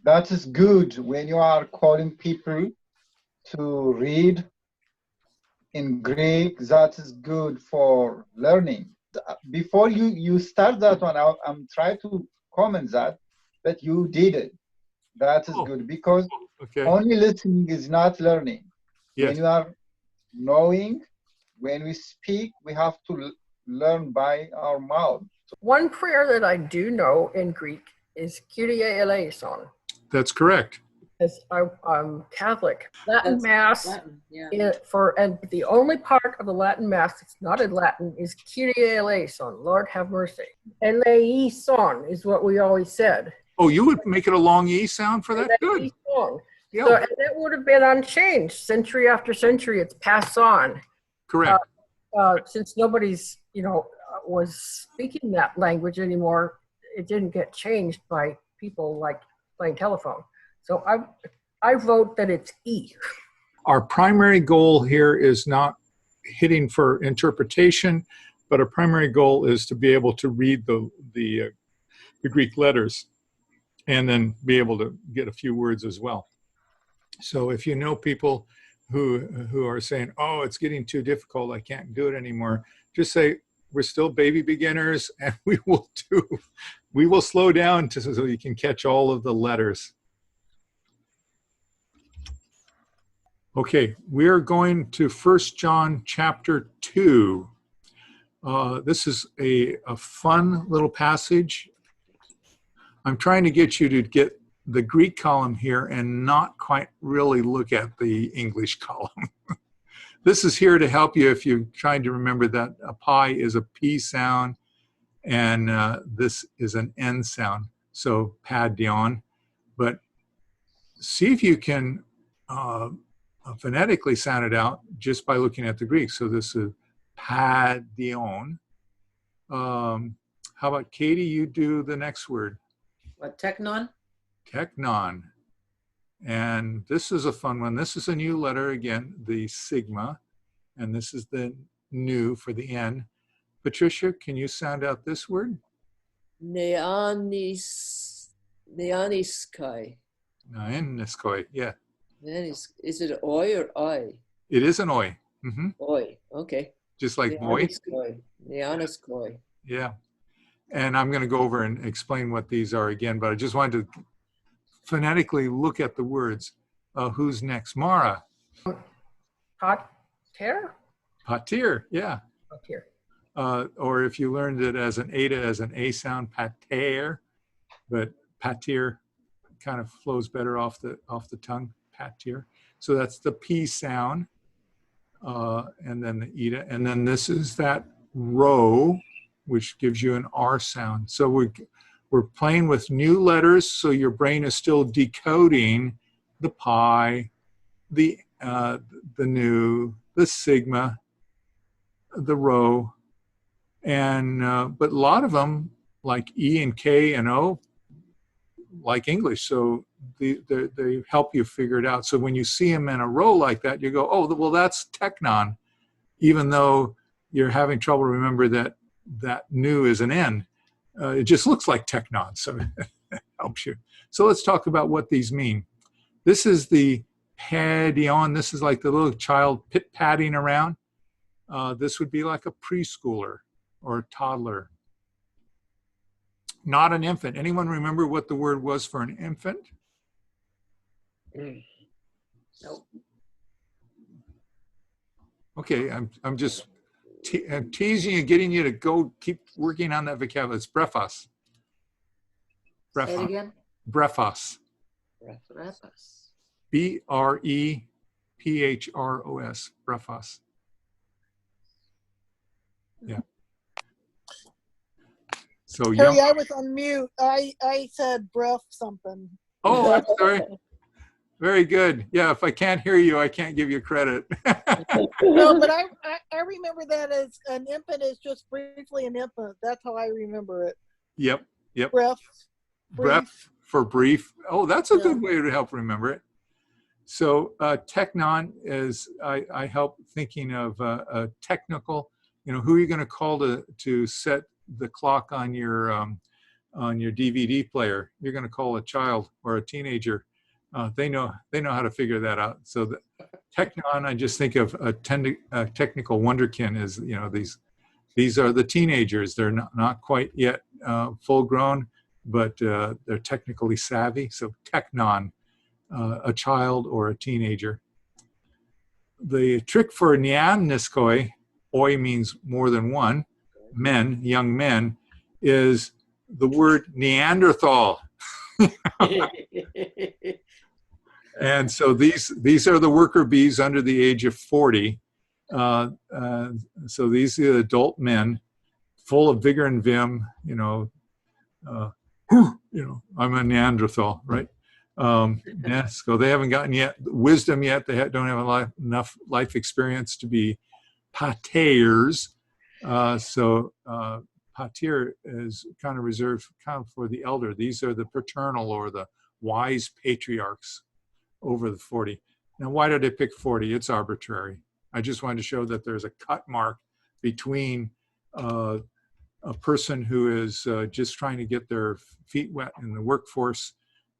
That is good when you are calling people to read in Greek. That is good for learning. Before you start that one, I'm trying to comment that, but you did it. That is Oh, good because okay. only listening is not learning. Yes. When you are knowing, when we speak, we have to learn by our mouth. One prayer that I do know in Greek is Kyrie eleison. That's correct. As I'm Catholic, Latin Mass, Latin, yeah. And the only part of the Latin Mass that's not in Latin is Kyrie eleison, Lord have mercy. Eleison is what we always said. Oh, you would make it a long E sound for that? Good. Eleison. Yeah. So, and it would have been unchanged century after century. It's passed on. Correct. Since nobody's, was speaking that language anymore, it didn't get changed by people like playing telephone. So I vote that it's E. Our primary goal here is not hitting for interpretation, but our primary goal is to be able to read the Greek letters and then be able to get a few words as well. So if you know people who are saying, oh, it's getting too difficult, I can't do it anymore, just say, we're still baby beginners, and we will slow down so you can catch all of the letters. Okay, we're going to 1 John chapter 2. This is a fun little passage. I'm trying to get you to get the Greek column here and not quite really look at the English column. This is here to help you if you're trying to remember that a pi is a P sound and this is an N sound, so padion. But see if you can phonetically sound it out just by looking at the Greek. So this is padion. How about Katie, you do the next word? What, technon? Technon. And this is a fun one. This is a new letter again, the sigma, and this is the new for the N. Patricia, can you sound out this word? Neaniskoi. Neaniskoi, yeah. Is it oi or I? It is an oi. Mm-hmm. Oi, okay. Just like boy. Neaniskoi. Yeah. And I'm going to go over and explain what these are again, but I just wanted to phonetically look at the words. Who's next? Mara. Pater? Patir, yeah. Pater. Or if you learned it as an eta, as an A sound, pater, but patir kind of flows better off the tongue, patir. So that's the P sound, and then the eta, and then this is that rho, which gives you an R sound. So we're playing with new letters, so your brain is still decoding the pi, the nu, the sigma, the rho, and but a lot of them, like E and K and O, like English, so they help you figure it out. So when you see them in a row like that, you go, oh, well, that's technon, even though you're having trouble remember that nu is an N. It just looks like technon, so it helps you. So let's talk about what these mean. This is the padion. This is like the little child pit-patting around. This would be like a preschooler or a toddler. Not an infant. Anyone remember what the word was for an infant? Nope. Okay, I'm just I'm teasing you, getting you to go keep working on that vocabulary. It's brephos. Say it again. Brephos. Brephos. B-R-E-P-H-R-O-S. Brephos. Yeah. So Harry, I was on mute. I said breath something. Oh, I'm sorry. Very good. Yeah, if I can't hear you, I can't give you credit. No, but I remember that as an infant is just briefly an infant. That's how I remember it. Yep. Breath. Breath for brief. Oh, that's a good way to help remember it. So technon is, I help thinking of a technical, who are you going to call to set the clock on your on your DVD player, you're going to call a child or a teenager. They know how to figure that out. So the technon, I just think of a technical wonderkin is, you know, these are the teenagers. They're not quite yet full grown, but they're technically savvy. So technon, a child or a teenager. The trick for neanniskoi, oi means more than one, men, young men, is the word Neanderthal. And so these are the worker bees under the age of 40. So these are adult men, full of vigor and vim. You know, I'm a Neanderthal, right? Yes, so they haven't gotten wisdom yet. They don't have enough life experience to be pateers. So pater is kind of reserved for the elder. These are the paternal or the wise patriarchs over the 40. Now, why did I pick 40? It's arbitrary. I just wanted to show that there's a cut mark between a person who is just trying to get their feet wet in the workforce.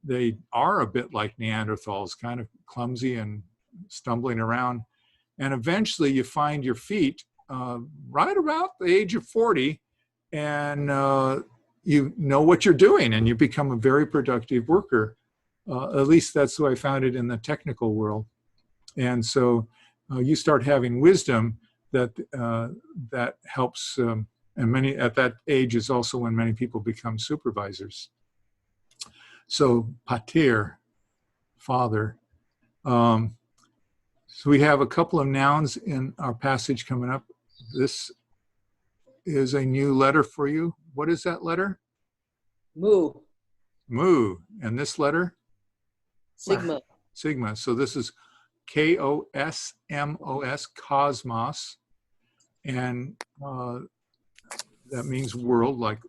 They are a bit like Neanderthals, kind of clumsy and stumbling around. And eventually you find your feet right about the age of 40, and you know what you're doing, and you become a very productive worker. At least that's the way I found it in the technical world. And so you start having wisdom that helps, and at that age is also when many people become supervisors. So pater, father. So we have a couple of nouns in our passage coming up. This is a new letter for you. What is that letter? Mu. Mu. And this letter? Sigma. Sigma. So this is K-O-S-M-O-S, cosmos. And that means world, like,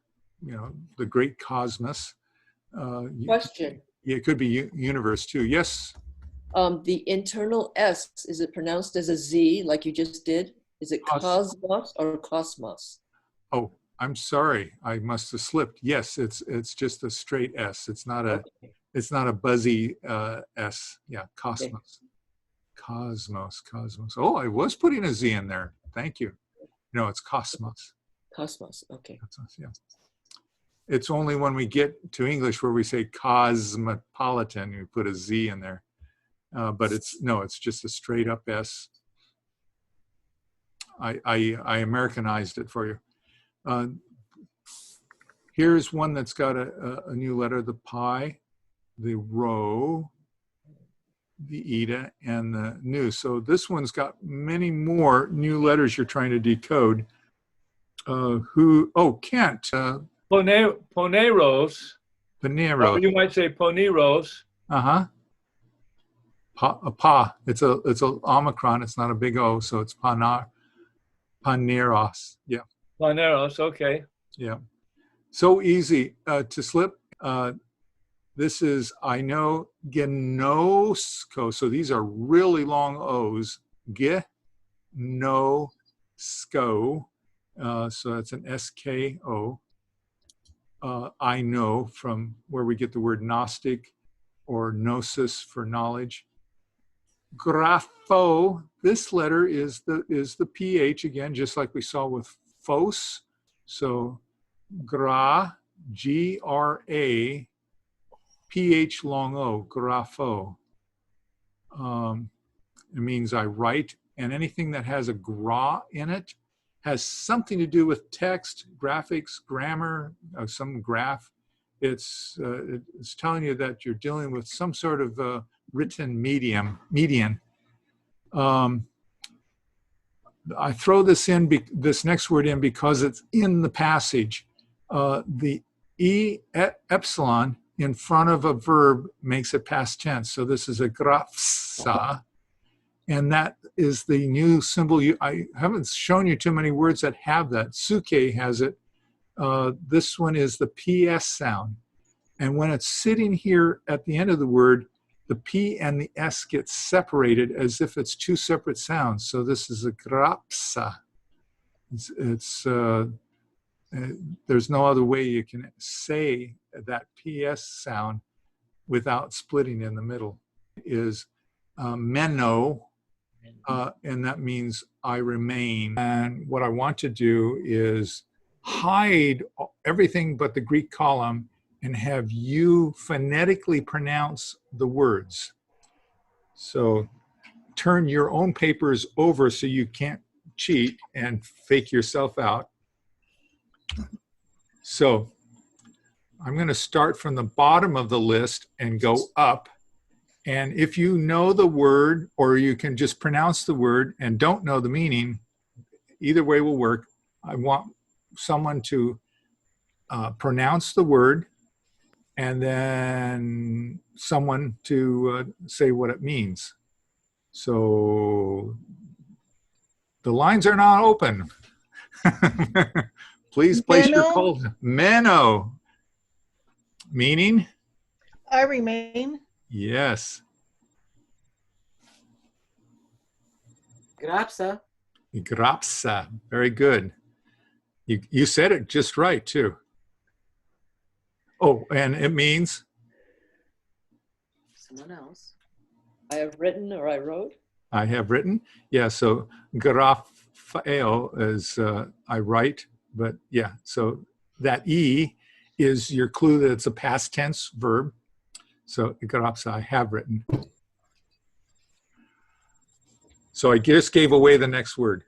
you know, the great cosmos. Question. Yeah, it could be universe too. Yes. The internal S, is it pronounced as a Z like you just did? Is it cosmos or cosmos? Oh, I'm sorry. I must have slipped. Yes, it's just a straight S. It's not a buzzy S. Yeah, cosmos. Okay. Cosmos. Oh, I was putting a Z in there. Thank you. No, it's cosmos. Cosmos. Okay. Cosmos, yeah. It's only when we get to English where we say cosmopolitan, you put a Z in there. But it's just a straight up S. I Americanized it for you. Here's one that's got a new letter, the pi, the rho, the eta, and the nu. So this one's got many more new letters you're trying to decode. Kent. Poneros. Poneros. Or you might say poneros. Uh-huh. Pa. It's a omicron. It's not a big O, so it's paneros. Yeah. Paneros. Okay. Yeah. So easy to slip. This is I know genosko. So these are really long O's. Genosko. So that's an SKO. I know, from where we get the word Gnostic or gnosis for knowledge. Grapho, this letter is the PH again, just like we saw with phos. So gra, G-R-A, PH long O, grapho. It means I write, and anything that has a gra in it has something to do with text, graphics, grammar, some graph. It's telling you that you're dealing with some sort of written median. I throw this next word in because it's in the passage. The epsilon in front of a verb makes it past tense. So this is a grafsa. And that is the new symbol. I haven't shown you too many words that have that. Suke has it. This one is the PS sound. And when it's sitting here at the end of the word, the P and the S get separated as if it's two separate sounds. So this is a grapsa. there's no other way you can say that PS sound without splitting in the middle, is meno, and that means I remain. And what I want to do is hide everything but the Greek column and have you phonetically pronounce the words. So turn your own papers over so you can't cheat and fake yourself out. So I'm going to start from the bottom of the list and go up. And if you know the word, or you can just pronounce the word and don't know the meaning, either way will work. I want someone to pronounce the word, and then someone to say what it means. So the lines are not open. Please place your calls. Meno. Meaning? I remain. Yes. Grapsa. Grapsa. Very good. You said it just right, too. Oh, and it means? Someone else. I have written or I wrote. I have written. Yeah, so graphaeo is I write, but yeah, so that E is your clue that it's a past tense verb. So grapsa, I have written. So I just gave away the next word.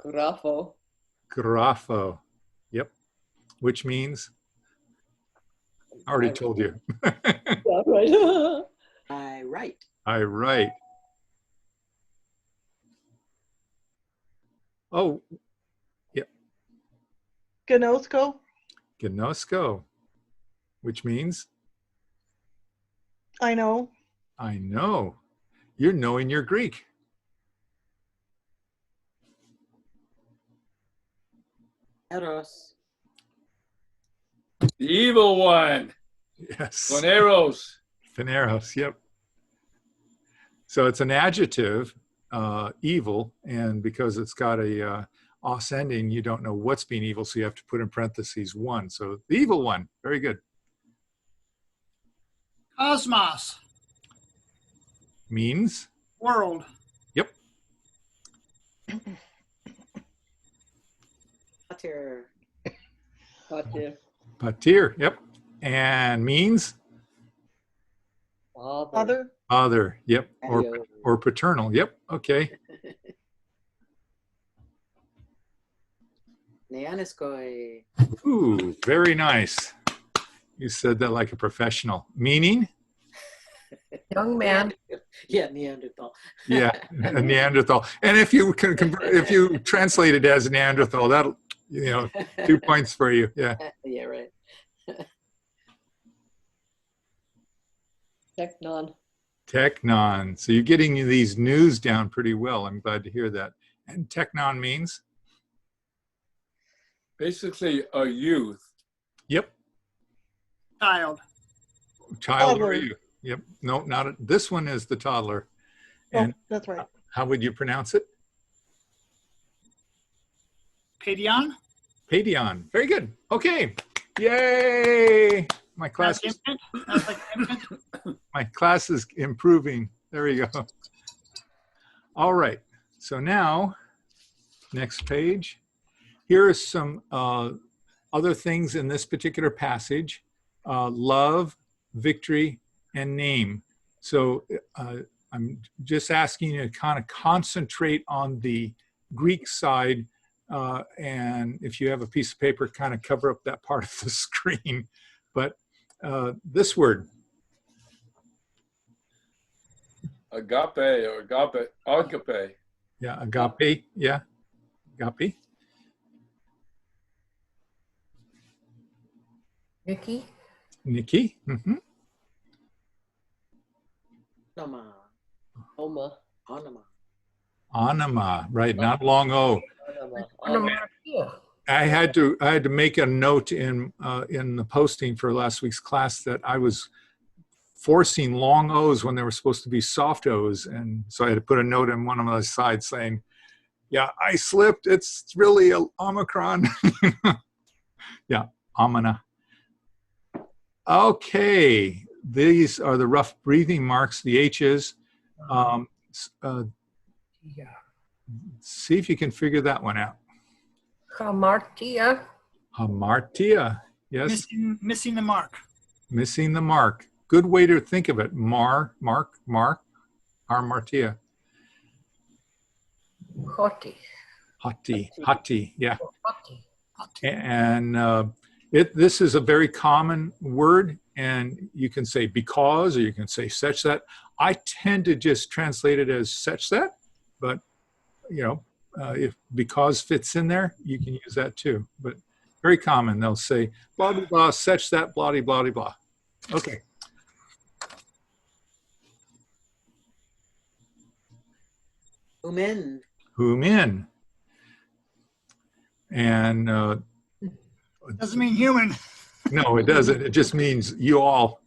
Grapho. Grapho. Yep. Which means? I already told you. Yeah, right. I write. I write. Oh, yep. Gnosko. Gnosko. Which means? I know. I know. You're knowing your Greek. Eros. The evil one. Yes. Phoneros. Phaneros, yep. So it's an adjective, evil, and because it's got a os ending, you don't know what's being evil, so you have to put in parentheses one. So the evil one, very good. Cosmos. Means? World. Yep. Pater. Pater. Patir, yep. And means? Other. Other, yep. Adio. Or paternal, yep. Okay. Neaniskoi. Ooh, very nice. You said that like a professional. Meaning? Young man. Yeah, Neanderthal. Yeah, a Neanderthal. And if you can convert, if you translate it as Neanderthal, that'll, 2 points for you. Yeah. Yeah, right. Technon. Technon. So you're getting these news down pretty well. I'm glad to hear that. And technon means? Basically a youth. Yep. Child. Child or Toddler. you? Yep. No, not this one is the toddler. Oh, And that's right. how would you pronounce it? Padion. Padion. Very good. Okay. Yay! My class That's is, infant. That's like infant. my class is improving. There we go. All right. So now, next page. Here are some other things in this particular passage. Love, victory, and name. So I'm just asking you to kind of concentrate on the Greek side, and if you have a piece of paper, kind of cover up that part of the screen. But this word. Agape or agape. Yeah, agape. Yeah, agape. Nikki. Nikki. Mm-hmm. Nama. Oma. Anima. Anima, right? Not long O. Anima. Onomatopoeia. I had to make a note in the posting for last week's class that I was forcing long O's when they were supposed to be soft O's, and so I had to put a note in one of the sides saying Yeah, I slipped. It's really a Omicron. Yeah, Omina. Okay, these are the rough breathing marks, the H's. Yeah. See if you can figure that one out. Hamartia. Hamartia. Yes, Missing the mark. missing the mark. Good way to think of it. Mark, hamartia. Hoti. Hati, yeah. Hoti. And this is a very common word, and you can say because, or you can say such that. I tend to just translate it as such that, but you know, if because fits in there, you can use that too. But very common, they'll say blah blah blah, such that, blah blah blah blah. Okay. Human. Whom in? And Doesn't mean human. no, it doesn't. It just means you all.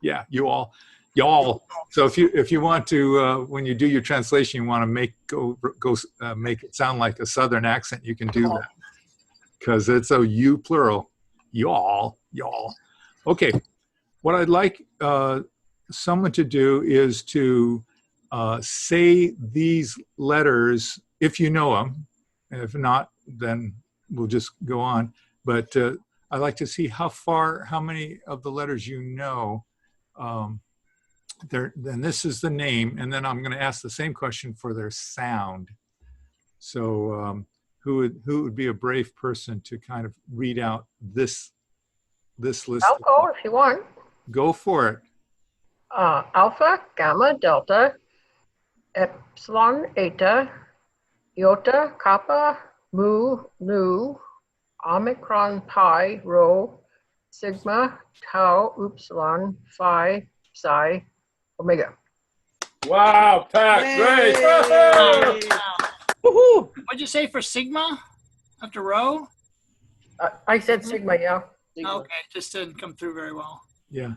Yeah, you all, y'all. So if you want to, when you do your translation, you want to make it sound like a Southern accent, you can do that because it's a you plural. Y'all. Okay. What I'd like someone to do is to say these letters if you know them. If not, then we'll just go on. But I'd like to see how many of the letters you know. Then this is the name, and then I'm going to ask the same question for their sound. So who would be a brave person to kind of read out this list? I'll go if you want. Go for it. Alpha, gamma, delta, epsilon, eta, iota, kappa, mu, nu, omicron, pi, rho, sigma, tau, upsilon, phi, psi, omega. Wow, Pat, great. Yay. Woohoo! What'd you say for sigma after rho? I said sigma, yeah. Okay, just didn't come through very well. Yeah.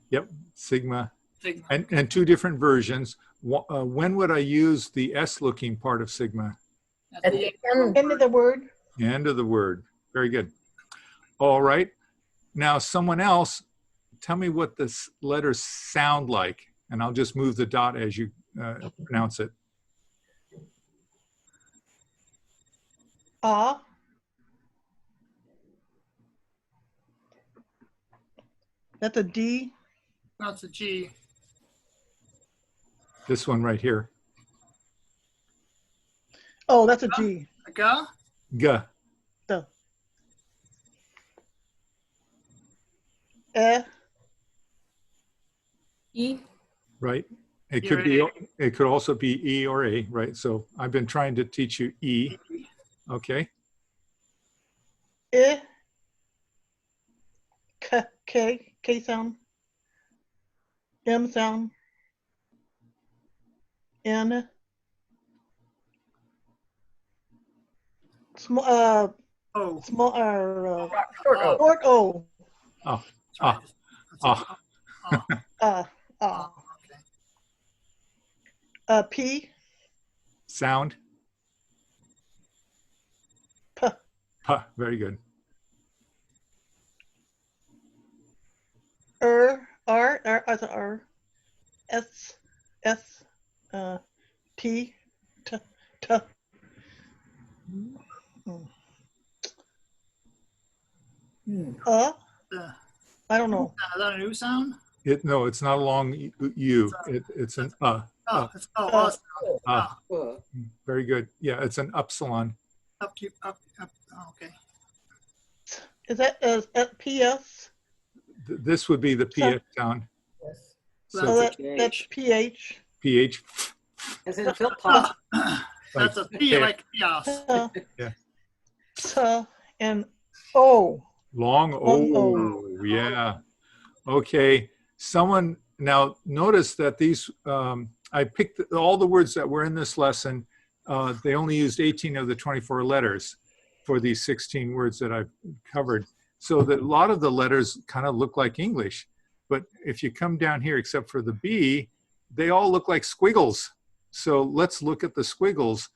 Yep. Sigma. Sigma. And two different versions. When would I use the S-looking part of sigma? At the end. End of the word. End of the word. Very good. All right. Now, someone else, tell me what the letters sound like, and I'll just move the dot as you pronounce it. That's a D. That's a G. This one right here. Oh, that's a G. A G? G. So. E. Right. It could be. It could also be E or A. Right. So I've been trying to teach you E. Okay. K sound. M sound. N. Small. Oh. Small. Short O. Short O. Oh. Sorry. Ah. Okay. P. Sound. P. P. Very good. R. As a R. S. T. T. I don't know. Is that a new sound? No, it's not a long U. It's an It's Very good. Yeah, it's an upsilon. up. Oh, okay. Is that PS? This would be the PH sound. Yes. So that's PH. PH. As in Phil Pop. That's a P like yes. Yeah. And O. Long O. Yeah. Okay. Someone now notice that these, I picked all the words that were in this lesson. They only used 18 of the 24 letters for these 16 words that I've covered. So that a lot of the letters kind of look like English. But if you come down here, except for the B, they all look like squiggles. So let's look at the squiggles.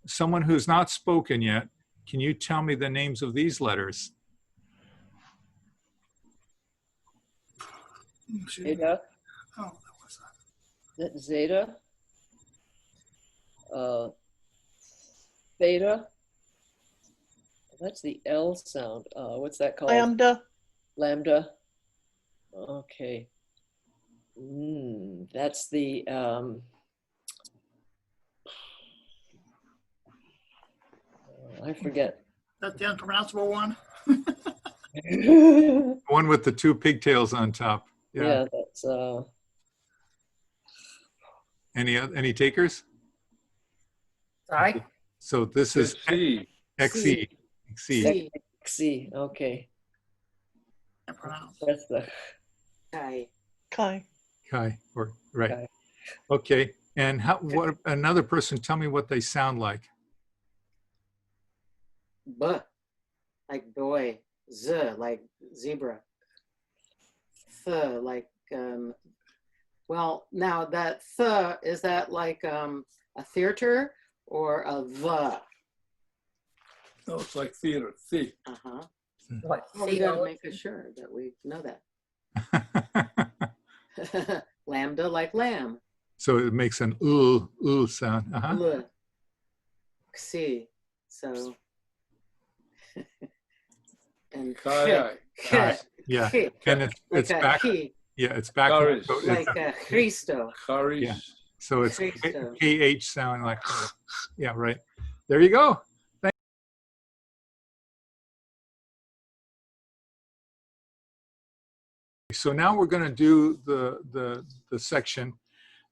someone who's not spoken yet, can you tell me the names of these letters? Zeta. Oh, that was That zeta. Theta. That's the L sound. What's that called? Lambda. Lambda. Okay. That's the I forget. that the unpronounceable one. One with the two pigtails on top. Yeah. Yeah, that's Any takers? Sorry. So this is C. XE. XE. C. Okay. Can't pronounce. That's the Kai. Kai. Kai, or right. Kai. Okay. And what another person tell me what they sound like. B. Like boy. Z. Like zebra. Th. Like, well, now that th, is that like a theater or a the? No, it's like theater. The. Uh-huh. What? Well, we gotta make sure that we know that. Lambda like lamb. So it makes an sound. Uh-huh. L. Xi. So. And Kai. Kai. Yeah. And it's like back. he, Yeah, it's back. Karis. So it's- like Christo. Karis. Yeah. So it's Christo. KH sound like, yeah, right. There you go. So now we're going to do the section.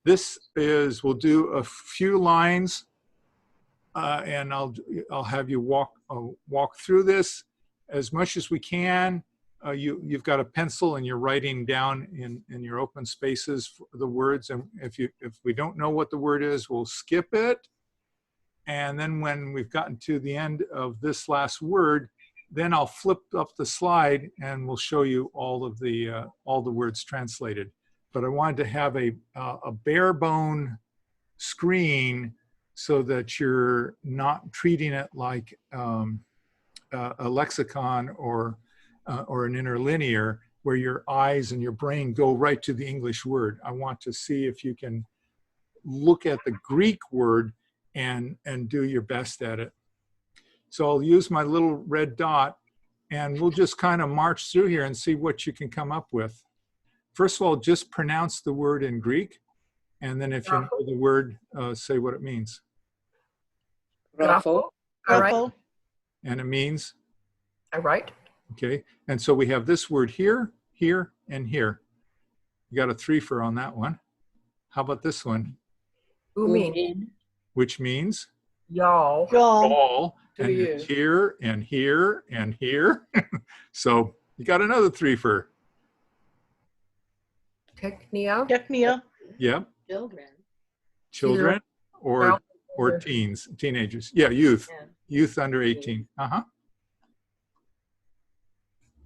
This is, we'll do a few lines and I'll have you walk through this as much as we can. You've got a pencil and you're writing down in your open spaces the words. And if we don't know what the word is, we'll skip it. And then when we've gotten to the end of this last word, then I'll flip up the slide and we'll show you all the words translated. But I wanted to have a bare bone screen so that you're not treating it like a lexicon or an interlinear where your eyes and your brain go right to the English word. I want to see if you can look at the Greek word and do your best at it. So I'll use my little red dot and we'll just kind of march through here and see what you can come up with. First of all, just pronounce the word in Greek. And then if you know the word, say what it means. Grapho. All right. Grapho. And it means? All right. Okay. And so we have this word here, here, and here. You got a 3-fer on that one. How about this one? Who mean? Which means? Y'all. Y'all. All. To And you. it's here, and here, and here. So you got another 3-fer. Technia. Technia. Yep. Children. Children or teens, teenagers. Yeah, youth. Yeah. Youth under 18. Uh-huh.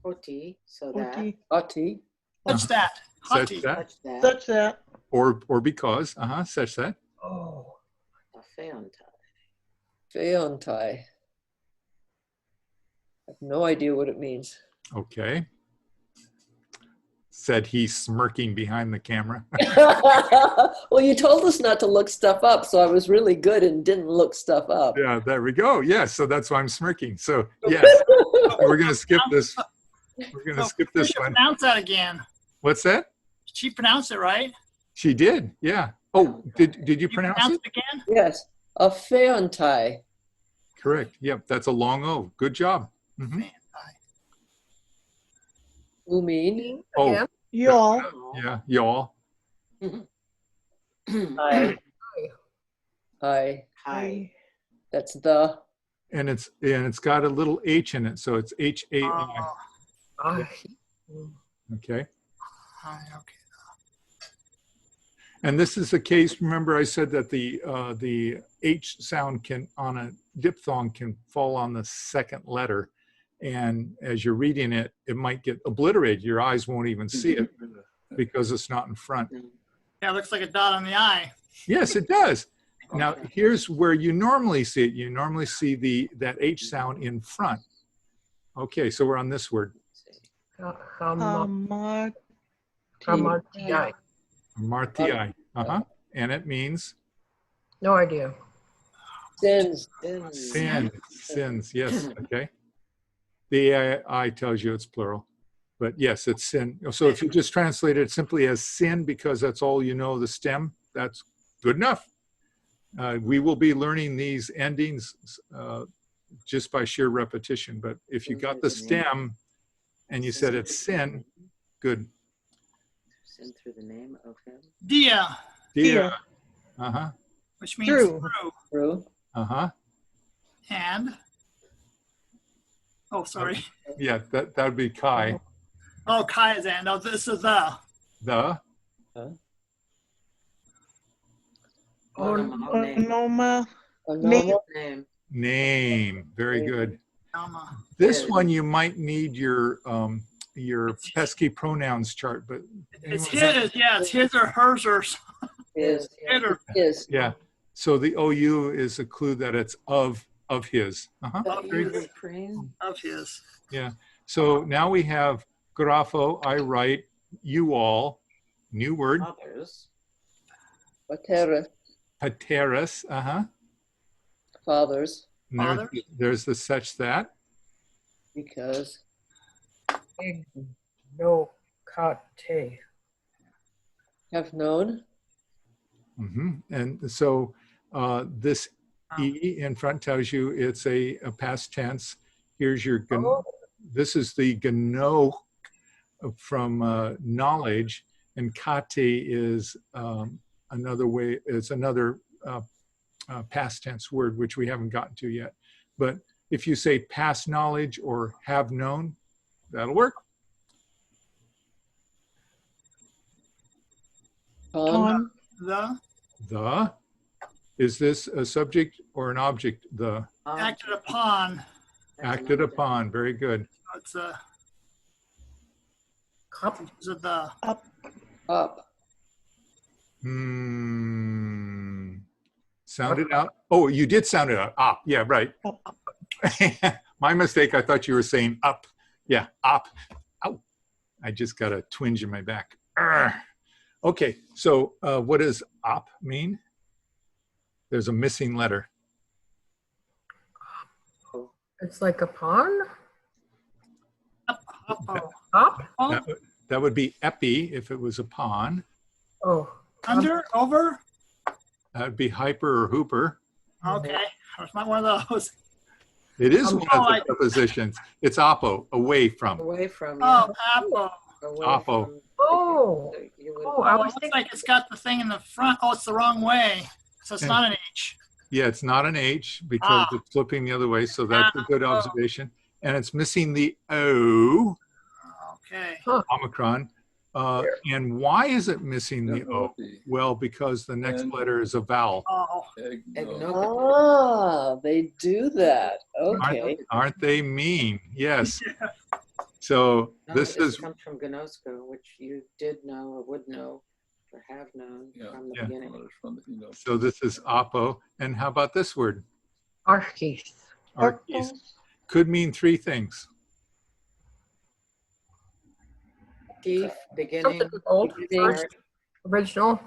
Oti. So that. Oti. Ati. Touch that. Such Hottie. that. Touch that. Such that. Or because. Uh-huh. Such that. Oh. A feontai. Feontai. I have no idea what it means. Okay. Said he smirking behind the camera. Well, you told us not to look stuff up, so I was really good and didn't look stuff up. Yeah, there we go. Yes, so that's why I'm smirking. So yes, we're gonna skip this. We're gonna skip this She one. pronounce that again. What's that? She pronounced it right. She did. Yeah. Oh, did you You pronounce pronounce it? it again? Yes, a feontai. Correct. Yep. That's a long O. Good job. Mhm. Umin. Oh, Again. Y'all. yeah. Y'all. I. I. Hi. That's the. And it's got a little H in it, so it's HAI. Oh, I. Okay. hi, okay. And this is the case. Remember, I said that the H sound can on a diphthong can fall on the second letter, and as you're reading it, it might get obliterated. Your eyes won't even see it because it's not in front. Yeah, it looks like a dot on the I. Yes, it does. Now, here's where you normally see it. You normally see that H sound in front. Okay, so we're on this word. Hamarti. Marti. And it means? No idea. Sins. Sins, yes, okay. The I tells you it's plural, but yes, it's sin. So if you just translate it simply as sin because that's all you know, the stem, that's good enough. We will be learning these endings just by sheer repetition, but if you got the stem and you said it's sin, good. Sin through the name of him. Dia, Dia. which means True. through. Uh-huh. And, oh, sorry. Yeah, that would be Kai. Oh, Kai is and. Oh, this is the. The. Onoma. Name. Very good. Alma. This one you might need your pesky pronouns chart, but It's his, yeah, it's his or hers or His. it or His. yeah. So the OU is a clue that it's of his. of his. Yeah. So now we have grafo, I write, you all, new word. Others. Patera. Pateras, Fathers. There's the such that. Because. No kate. Have known. And so this E in front tells you it's a past tense. Here's your, this is the gno from knowledge, and kate is another way, it's another past tense word, which we haven't gotten to yet. But if you say past knowledge or have known, that'll work. The. Is this a subject or an object? The. Acted upon. Acted upon. Very good. It's a. Is it the. Up. Sound it out. Oh, you did sound it out. Up. Yeah, right. My mistake. I thought you were saying up. Yeah, up. Ow. I just got a twinge in my back. Arrgh. Okay, so what does op mean? There's a missing letter. It's like a pawn? Up. That would be epi if it was a pawn. Oh. Under, over. That would be hyper or hooper. Okay, it's not one of those. It is one of the prepositions. It's oppo, away from. Away from. Oh, apo. Oppo. I It was looks thinking. like it's got the thing in the front. Oh, it's the wrong way. So it's not an H. Yeah, it's not an H because it's flipping the other way. So that's a good observation. And it's missing the O. Okay. Omicron. And why is it missing the O? Well, because the next letter is a vowel. Oh. Ah, they do that. Okay. Aren't they mean? Yes. So this comes from gnosko, which you did know or would know or have known from the beginning. So this is oppo. And how about this word? Archis. Archis. Could mean three things. Chief, beginning. Something old, first, original.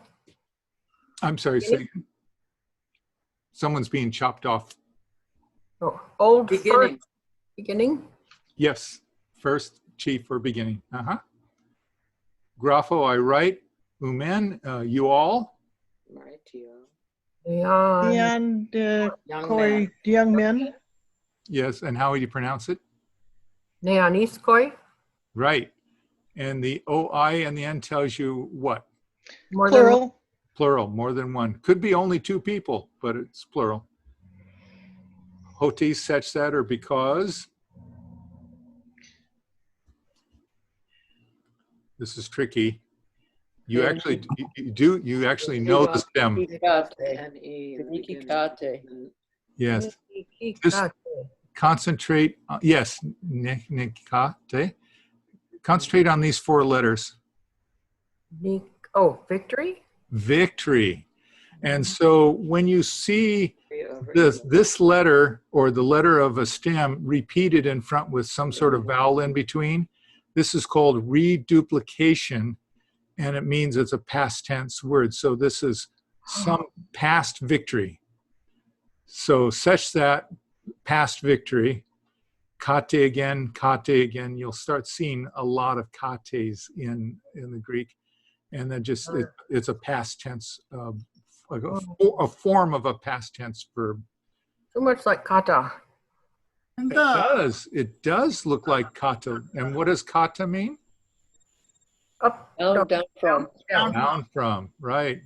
I'm sorry, say, someone's being chopped off. Oh, old, Beginning. first, beginning. Yes, first, chief, or beginning. Grafo, I write. Umen, you all. And young men. Yes, and how would you pronounce it? Neaniskoi. Right. And the OI and the N tells you what? Plural. Plural, more than one. Could be only two people, but it's plural. Hotis such that or because. This is tricky. You actually know the stem. Yes. Just concentrate. Yes. Concentrate on these four letters. Oh, victory. Victory. And so when you see this letter or the letter of a stem repeated in front with some sort of vowel in between, this is called reduplication, and it means it's a past tense word. So this is some past victory. So such that past victory, kate again, you'll start seeing a lot of kates in the Greek. And then just, it's a past tense, like a form of a past tense verb. So much like kata. It does look like kata. And what does kata mean? Up, Down from. Down from, right.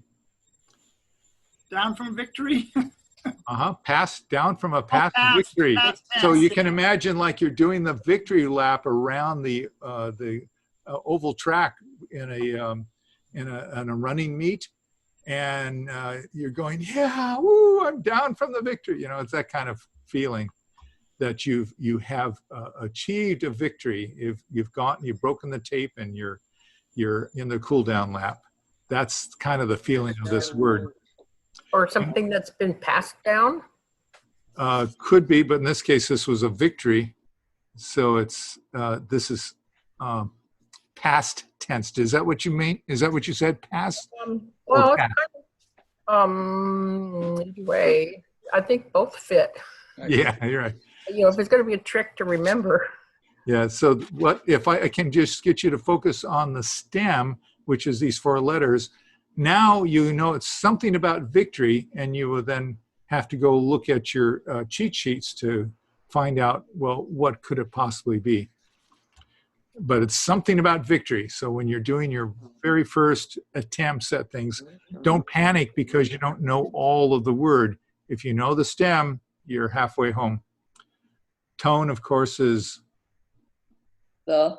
Down from victory. Down from a past victory. So you can imagine like you're doing the victory lap around the oval track in a running meet, and you're going, yeah, woo, I'm down from the victory. You know, it's that kind of feeling that you have achieved a victory. You've broken the tape, and you're in the cool down lap. That's kind of the feeling of this word. Or something that's been passed down? Could be, but in this case, this was a victory. So it's this is past tense. Is that what you mean? Is that what you said? Past? Well, it's kind of, anyway, I think both fit. Yeah, you're right. You know, if it's going to be a trick to remember. Yeah, so what if I can just get you to focus on the stem, which is these 4 letters. Now you know it's something about victory, and you will then have to go look at your cheat sheets to find out, well, what could it possibly be? But it's something about victory. So when you're doing your very first attempts at things, don't panic because you don't know all of the word. If you know the stem, you're halfway home. Tone, of course, is the.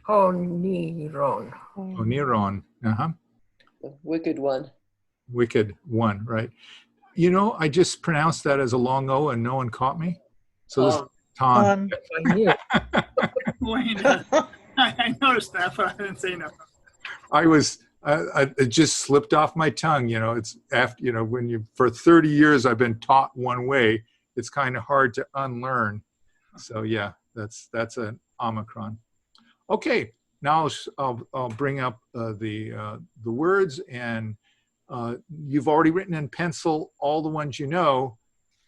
Oniron. Oniron. The wicked one. Wicked one, right. You know, I just pronounced that as a long O and no one caught me. So this is tahn. I noticed that, but I didn't say nothing. It just slipped off my tongue. You know, it's after, you know, when for 30 years I've been taught one way, it's kind of hard to unlearn. So yeah, that's an omicron. Okay, now I'll bring up the words, and you've already written in pencil all the ones you know.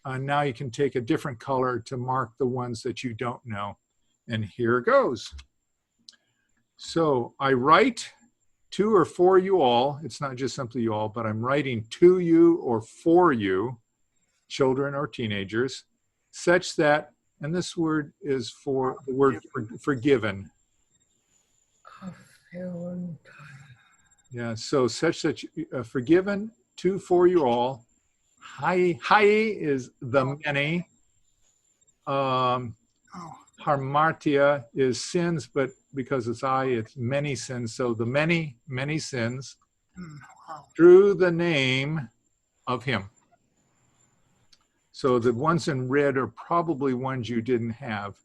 Now you can take a different color to mark the ones that you don't know. And here it goes. So I write to or for you all. It's not just simply you all, but I'm writing to you or for you, children or teenagers, such that, and this word is for the word forgiven. Yeah, so such that forgiven to for you all. Hai is the many. Harmartia is sins, but because it's I, it's many sins. So the many sins through the name of him. So the ones in red are probably ones you didn't have.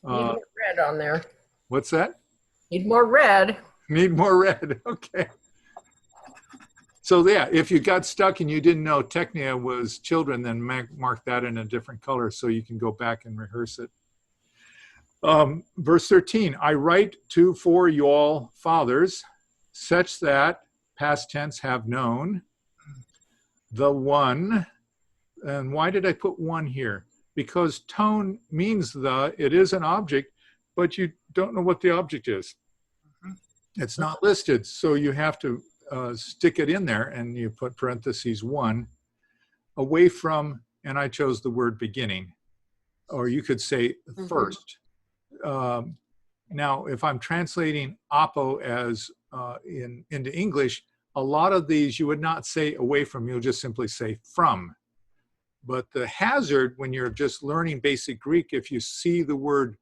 Need more red on there. What's that? Need more red. Need more red. Okay. So yeah, if you got stuck and you didn't know Technia was children, then mark that in a different color so you can go back and rehearse it. Verse 13, I write to for you all fathers, such that, past tense, have known the one. And why did I put one here? Because tone means it is an object, but you don't know what the object is. It's not listed, so you have to stick it in there, and you put parentheses 1, away from, and I chose the word beginning, or you could say first. Now, if I'm translating apo as into English, a lot of these you would not say away from, you'll just simply say from. But the hazard when you're just learning basic Greek, if you see the word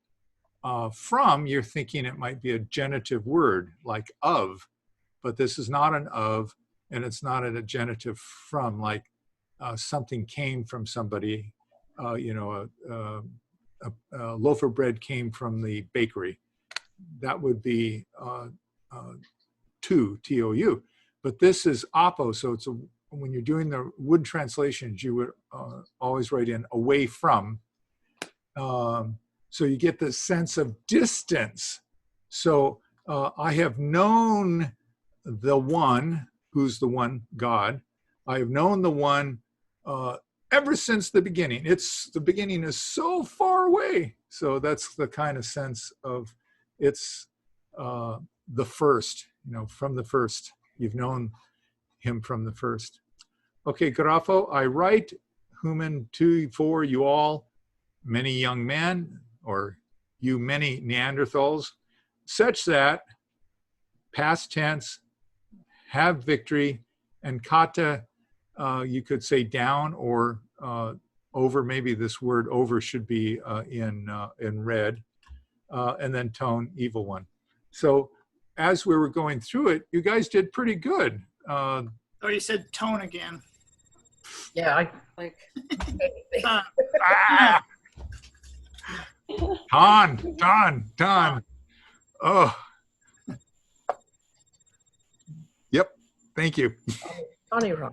from, you're thinking it might be a genitive word like of, but this is not an of, and it's not a genitive from, like something came from somebody, you know, a loaf of bread came from the bakery. That would be to, T-O-U. But this is oppo, so it's when you're doing the wood translations, you would always write in away from. So you get this sense of distance. So I have known the one, who's the one, God. I have known the one ever since the beginning. The beginning is so far away. So that's the kind of sense of it's the first, from the first. You've known him from the first. Okay, grapho, I write human to, for you all, many young men, or you many Neanderthals, such that, past tense, have victory, and kata, you could say down or over. Maybe this word over should be in red, and then tone, evil one. So as we were going through it, you guys did pretty good. Oh, you said tone again. Yeah, Like, Tahn. Oh. Yep. Thank you. Phonetically.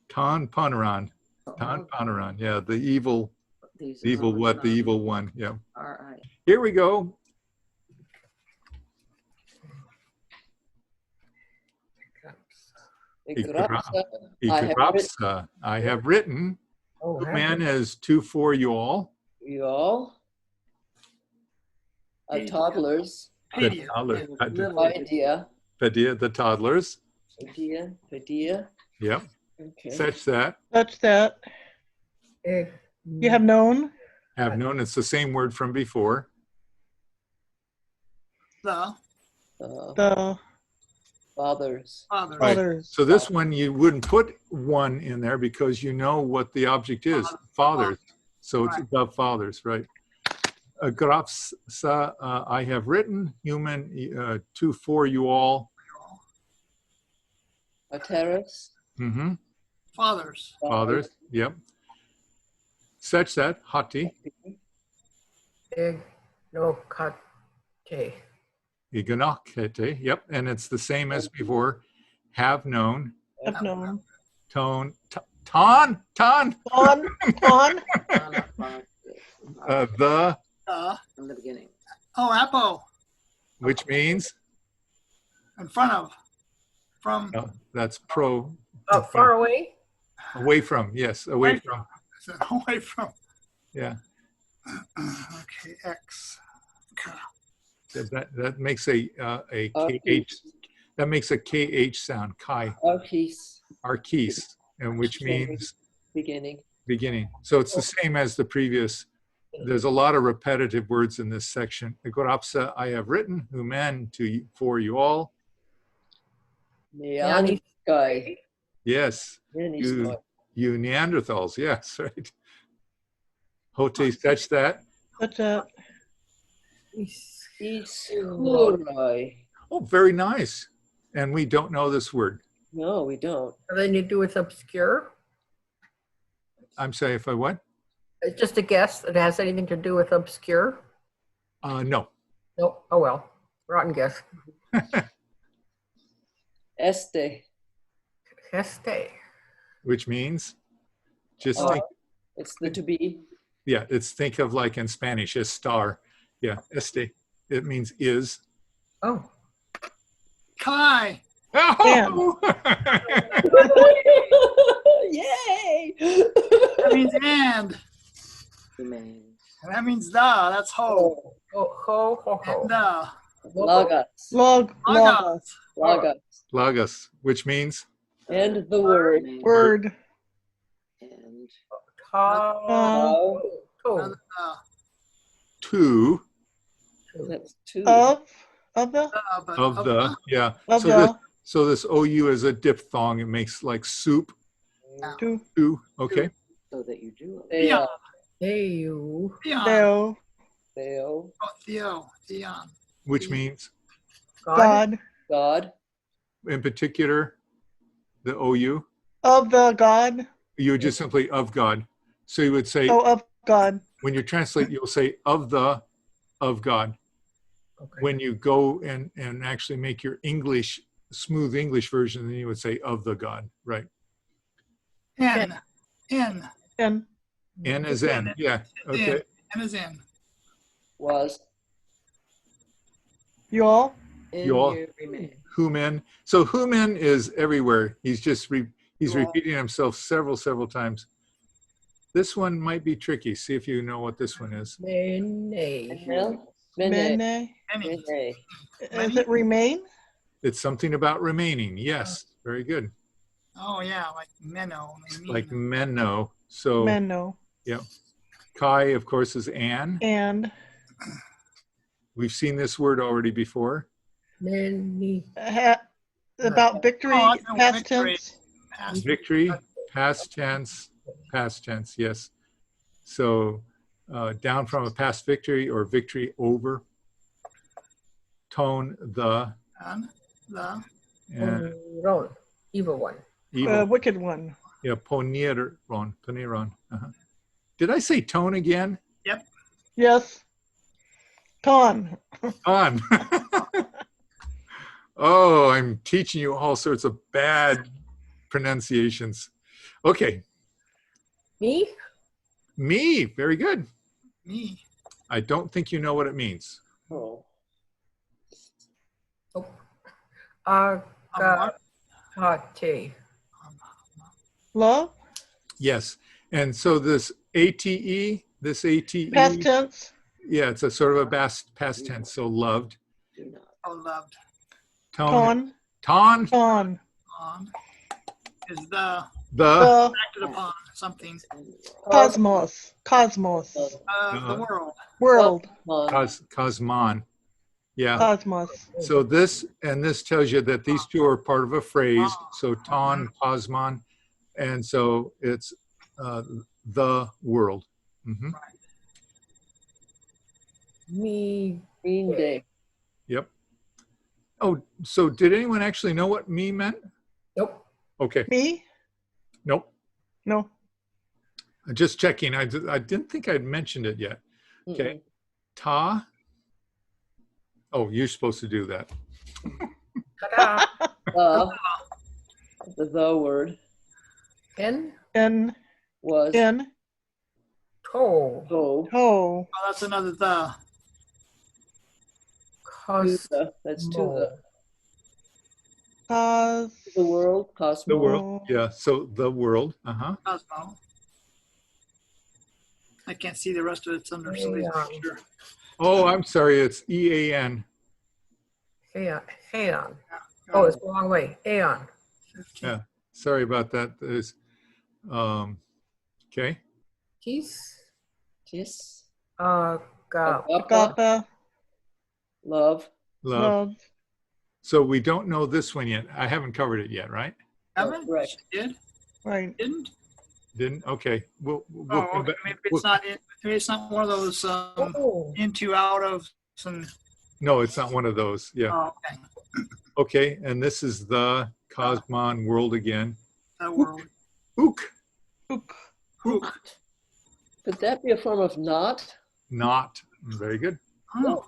Tahn Panaran. Yeah, the evil one. Yeah. R-I. Here we go. Ikarapsa. I have written. Oh, Man is to, for you all. You all. Toddlers. The toddlers. Idea. Padilla, the toddlers. Padilla. Yep. Okay. Such that. You have known. Have known. It's the same word from before. The The Fathers. father. Right. others. So this one, you wouldn't put one in there because you know what the object is, fathers. So it's Right. the fathers, right? Grapsa, I have written, human, to, for you all. Ateros. Mm-hmm. Fathers. Fathers, yep. Such that, hati, Ignokate. iganokete, yep. And it's the same as before. Have known, Have known. tone, On. the, From the beginning. Oh, Apo. which means, In front of. From. that's pro, Oh, far away? away from, yes, away from, Away from. yeah. Okay, X. Okay. That makes a KH, that makes a KH sound, kai, arkeis, and which means Beginning. beginning. So it's the same as the previous. There's a lot of repetitive words in this section. Igorapsa, I have written, human to, for you all. Neanderthal. Yes, you Neanderthals, yes, right. Hote, such that. Such that. Iskurai. Oh, very nice. And we don't know this word. No, we don't. Then you do with obscure? I'm sorry, if I what? It's just a guess. It has anything to do with obscure? No. Nope. Oh, well. Rotten guess. Este. Which means, just think, It's the to be. yeah, it's think of like in Spanish, estar. Yeah, este. It means is. Oh. Kai. Oh! Yay! That means and. Humane. And that means the. That's ho. Ho. And the. Logos. Logos. Lagos, which means And the word. Word. And Oh. to, That's two. Of of the, yeah. Of So the. this, so this OU is a diphthong. It makes like soup. To. To, okay. so that you do. Theo. Theo. Theon. Theo. Theo. Oh, Theo. Theon. Which means, God. God. in particular, the OU, Of the God. you would just simply of God. So you would say, Oh, of God. when you translate, you'll say of the, of God. Okay. When you go and actually make your English smooth English version, then you would say of the God, right? N. And N is N. Yeah. Okay. N is in. Was. you all. In You all- you remain. Human. So human is everywhere. He's just he's Well- repeating himself several times. This one might be tricky. See if you know what this one is. Mene. Mene. Mene. Any. Mene. Is it remain? It's something about remaining. Yes. Very good. Oh yeah, like Menno. Like Menno. So Menno. Kai, of course, is Anne. And We've seen this word already before. Many. about victory, Oh, I know, past victory. tense. Past. Victory, past tense, yes. So down from a past victory or victory over. Tone the And the. and Ron. Evil one. evil. Wicked one. Yeah, poniron. Uh-huh. Did I say tone again? Yes. Tahn. On. Oh, I'm teaching you all sorts of bad pronunciations. Okay, Me? me, very good. Me. I don't think you know what it means. Oh. Oh. Amar- Agate. Love. Yes, and so this ATE, Past tense. yeah, it's a sort of a past tense, so loved. Do not. Oh, loved. Tone, Tahn. ton, Tahn. On. Is the the, acted upon something. Cosmos. Cosmos. The world. World. cosmon. Yeah, Cosmos. so this tells you that these two are part of a phrase, so ton, cosmon, and so it's the world. Mhm. Me. Green Day. Yep. Oh, so did anyone actually know what me meant? Nope. Okay. Me? Nope. No. Just checking. I didn't think I'd mentioned it yet. Okay. Ta. Oh, you're supposed to do that. Ta-da. The word N. N. was. N. Toe. Oh. Toe. Oh, that's another the. Cos. That's to Cos. the world. Cosmos. The world. Yeah. So the world. Uh-huh. Cosmo. I can't see the rest of it. It's under somebody's Yeah. picture. Oh, I'm sorry. It's EAN. Aeon. Oh, it's the wrong way. Aeon. Yeah. Sorry about that. There's, okay. Kiss. Kiss. Aga. Agape. Love. Love. Love. So we don't know this one yet. I haven't covered it yet, right? Haven't? Correct. She did? Right. Didn't? Didn't? Okay. We'll Oh, come okay. back. Maybe it's not. Maybe it's not one of those Oh. into, out of, some. No, it's not one of those. Yeah. Oh, okay. Okay. And this is the Cosmon world again. That world. Ook. Ook. Hooked. Could that be a form of not? Not. Very good. Oh,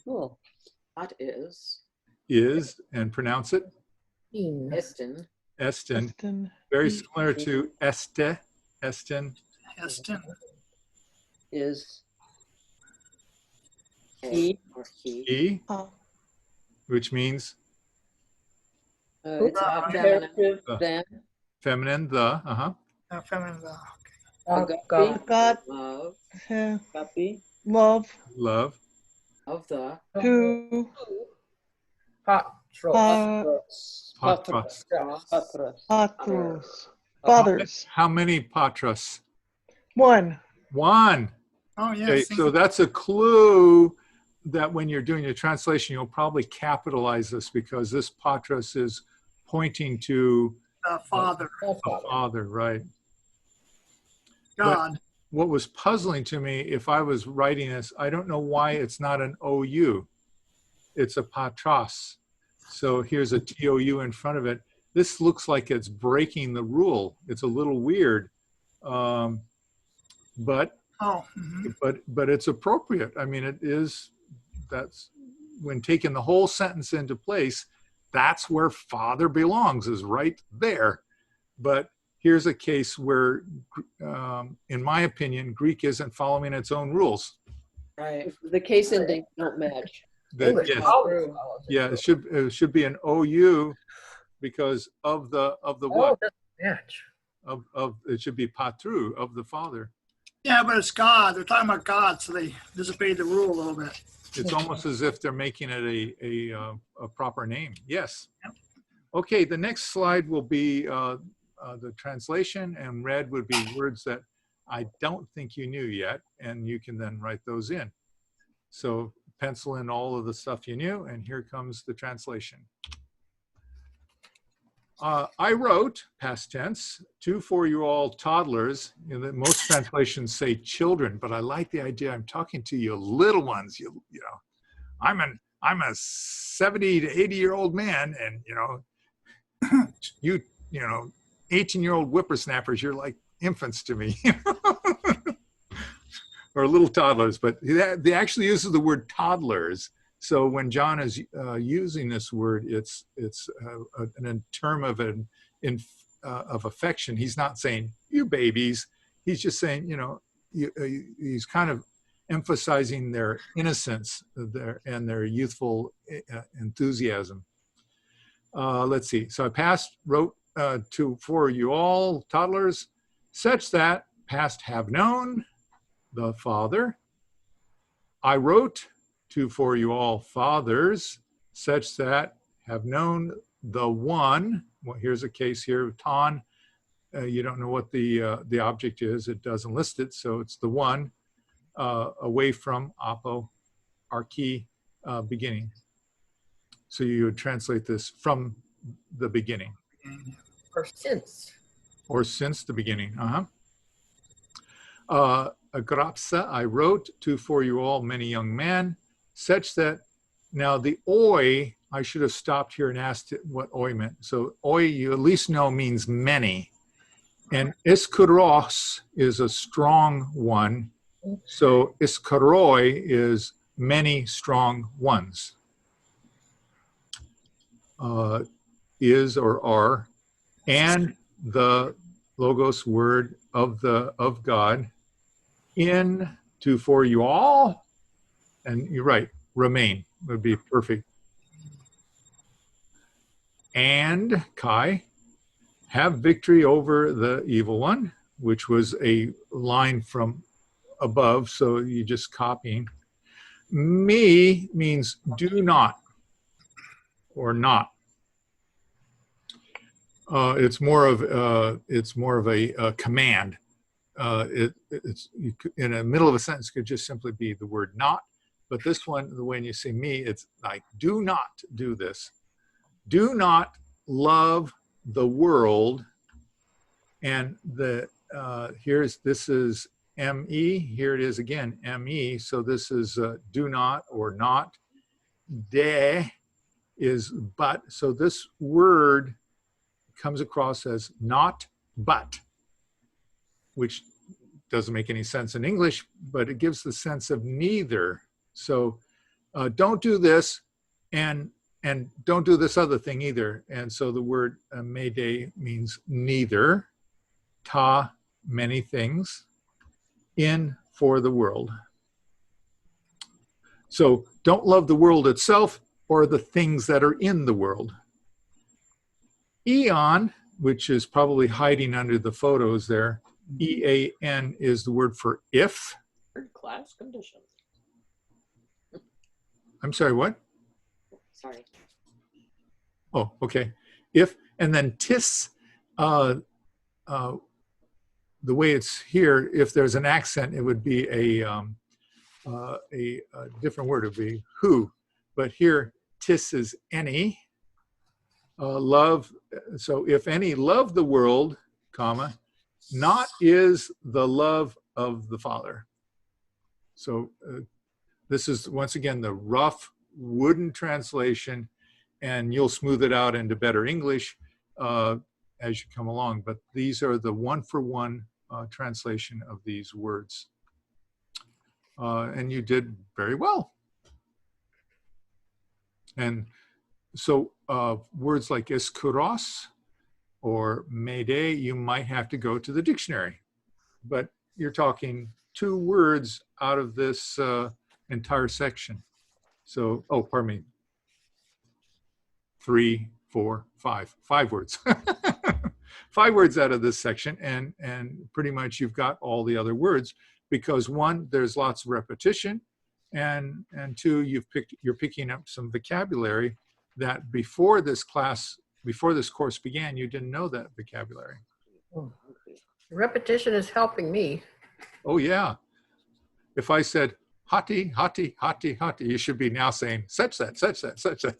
Cool. That is Is, and pronounce it, In. Eston. Eston. Eston. Very similar to este, Eston. Heston. Is. He or he. E, Uh, which means It's Uh, imperative than. feminine, the, uh-huh. Feminine. Agape. God. Love Copy. Love. Love. of the Who. Patro. Patros. Patros. Patros. Patros. Fathers. How many patros? One. One. Oh, yeah. Okay, so that's a clue that when you're doing your translation, you'll probably capitalize this because this patros is pointing to Father. a father, right? God. What was puzzling to me, if I was writing this, I don't know why it's not an OU. It's a patros. So here's a TOU in front of it. This looks like it's breaking the rule. It's a little weird, but it's appropriate. I mean, it is. That's when taking the whole sentence into place. that's where father belongs, is right there. But here's a case where, in my opinion, Greek isn't following its own rules. Right. The case endings don't match. English Yes, always True. follows it. yeah, it should be an OU because of the Oh, what it doesn't match. of it should be patru, of the father. Yeah, but it's God. They're talking about God, so they disobeyed the rule a little bit. It's almost as if they're making it a proper name. Yes. Okay, the next slide will be the translation, and red would be words that I don't think you knew yet, and you can then write those in. So pencil in all of the stuff you knew, and here comes the translation. I wrote, past tense, to for you all toddlers. You know, most translations say children, but I like the idea. I'm talking to you little ones. You know, I'm a 70 to 80-year-old man, and you know, you know, 18-year-old whippersnappers, you're like infants to me, or little toddlers. But they actually uses the word toddlers. So when John is using this word, it's a term of of affection. He's not saying you babies. He's just saying, you know, he's kind of emphasizing their innocence, and their youthful enthusiasm. Let's see. So I wrote for you all toddlers, such that past have known the Father. I wrote to for you all fathers, such that have known the one. Well, here's a case here, tahn. You don't know what the object is. It doesn't list it, so it's the one, away from apo, archi, beginning. So you would translate this from the beginning. Or since. Or since the beginning. Agrapsa, I wrote to for you all many young men, such that, now the oi, I should have stopped here and asked what oi meant. So oi, you at least know, means many. And iskaros is a strong one. So iskaroi is many strong ones. Is or are, and the logos word of God, in to for you all, and you're right, remain would be perfect. And Kai, have victory over the evil one, which was a line from above, so you just copying. Me means do not or not. It's more of a command. It's in the middle of a sentence could just simply be the word not, but this one, when you say me, it's like do not do this. Do not love the world, and this is me. Here it is again, me. So this is do not or not. De is but. So this word comes across as not but, which doesn't make any sense in English, but it gives the sense of neither. So don't do this, and don't do this other thing either. And so the word mede means neither, ta, many things, in, for the world. So don't love the world itself or the things that are in the world. Eon, which is probably hiding under the photos there, E-A-N is the word for if. Third class conditions. I'm sorry, what? Sorry. Oh, okay. If, and then tis, the way it's here, if there's an accent, it would be a different word. It would be who. But here, tis is any. Love, so if any love the world, comma, not is the love of the Father. So this is, once again, the rough wooden translation, and you'll smooth it out into better English as you come along. But these are the one-for-one translation of these words. And you did very well. And So words like escuros or mayday, you might have to go to the dictionary. But you're talking 2 words out of this entire section. So, oh, pardon me. 3, 4, 5. 5 words. 5 words out of this section, and pretty much you've got all the other words, because 1, there's lots of repetition, and 2, you're picking up some vocabulary that before this course began, you didn't know that vocabulary. Repetition is helping me. Oh yeah. If I said hottie, hottie, hottie, hottie, you should be now saying such that, such that, such that.